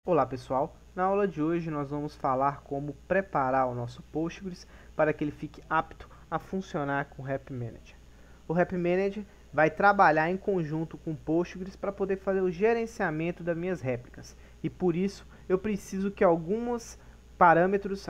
Olá pessoal, na aula de hoje nós vamos falar como preparar o nosso Postgres para que ele fique apto a funcionar com o Rap Manager. O Rap Manager vai trabalhar em conjunto com o Postgres para poder fazer o gerenciamento das minhas réplicas e por isso eu preciso que alguns parâmetros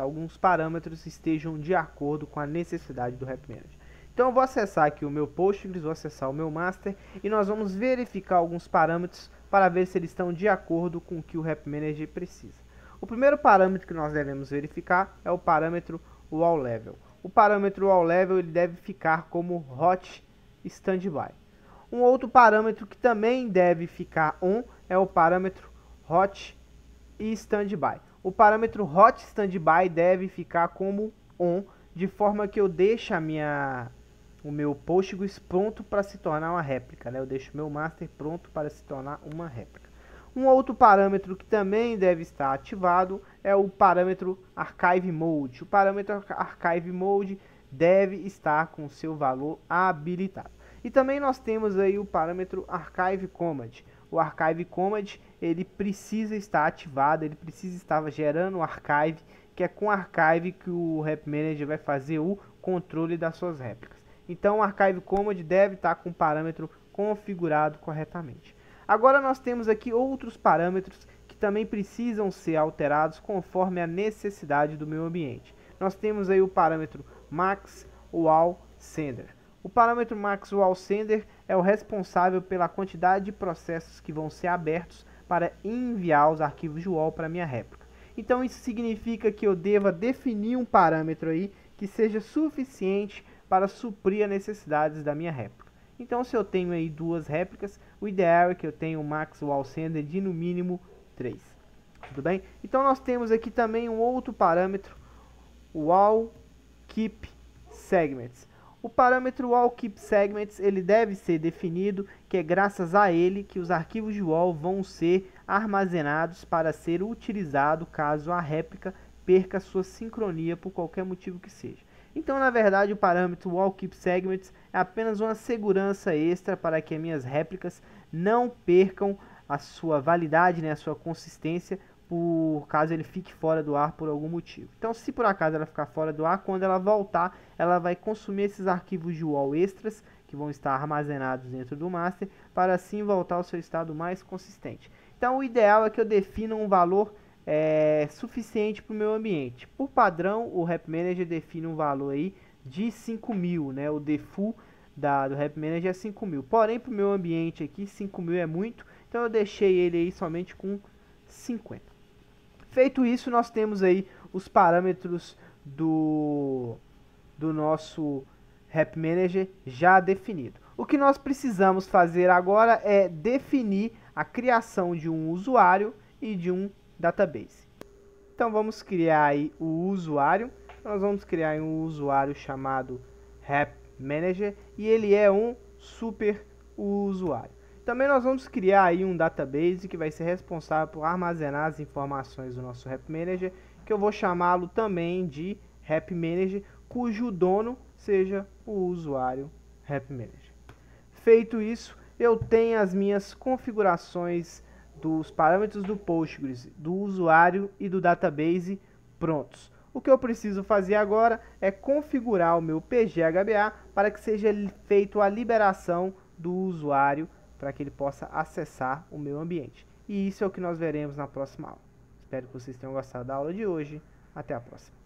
estejam de acordo com a necessidade do Rap Manager. Então eu vou acessar aqui o meu Postgres, vou acessar o meu master e nós vamos verificar alguns parâmetros para ver se eles estão de acordo com o que o Rap Manager precisa. O primeiro parâmetro que nós devemos verificar é o parâmetro Wall Level. O parâmetro Wall Level ele deve ficar como Hot Standby. Um outro parâmetro que também deve ficar on é o parâmetro Hot Standby. O parâmetro Hot Standby deve ficar como on, de forma que eu deixe o meu Postgres pronto para se tornar uma réplica, né? Eu deixo o meu master pronto para se tornar uma réplica. Um outro parâmetro que também deve estar ativado é o parâmetro Archive Mode. O parâmetro Archive Mode deve estar com seu valor habilitado. E também nós temos aí o parâmetro Archive Command. O Archive Command ele precisa estar ativado, ele precisa estar gerando o archive, que é com o archive que o Rap Manager vai fazer o controle das suas réplicas. Então o Archive Command deve estar com o parâmetro configurado corretamente. Agora nós temos aqui outros parâmetros que também precisam ser alterados conforme a necessidade do meu ambiente. Nós temos aí o parâmetro Max Wall Sender. O parâmetro Max Wall Sender é o responsável pela quantidade de processos que vão ser abertos para enviar os arquivos de wall para minha réplica. Então isso significa que eu deva definir um parâmetro aí que seja suficiente para suprir as necessidades da minha réplica. Então se eu tenho aí duas réplicas, o ideal é que eu tenha um Max Wall Sender de no mínimo 3. Tudo bem? Então nós temos aqui também um outro parâmetro, o Wall Keep Segments. O parâmetro Wall Keep Segments ele deve ser definido, que é graças a ele que os arquivos de wall vão ser armazenados para ser utilizado caso a réplica perca sua sincronia por qualquer motivo que seja. Então, na verdade, o parâmetro Wall Keep Segments é apenas uma segurança extra para que as minhas réplicas não percam a sua validade, né, a sua consistência, por caso ele fique fora do ar por algum motivo. Então, se por acaso ela ficar fora do ar, quando ela voltar, ela vai consumir esses arquivos de wall extras, que vão estar armazenados dentro do master, para assim voltar ao seu estado mais consistente. Então, o ideal é que eu defina um valor suficiente para o meu ambiente. Por padrão, o Rap Manager define um valor aí de 5.000, né? O default do Rap Manager é 5.000. Porém, para o meu ambiente aqui, 5.000 é muito, então eu deixei ele aí somente com 50. Feito isso, nós temos aí os parâmetros do nosso Rap Manager já definido. O que nós precisamos fazer agora é definir a criação de um usuário e de um database. Então vamos criar aí o usuário. Nós vamos criar um usuário chamado Rap Manager e ele é um super usuário. Também nós vamos criar aí um database que vai ser responsável por armazenar as informações do nosso Rap Manager, que eu vou chamá-lo também de Rap Manager, cujo dono seja o usuário Rap Manager. Feito isso, eu tenho as minhas configurações dos parâmetros do Postgres, do usuário e do database prontos. O que eu preciso fazer agora é configurar o meu PGHBA para que seja feita a liberação do usuário para que ele possa acessar o meu ambiente. E isso é o que nós veremos na próxima aula. Espero que vocês tenham gostado da aula de hoje. Até a próxima.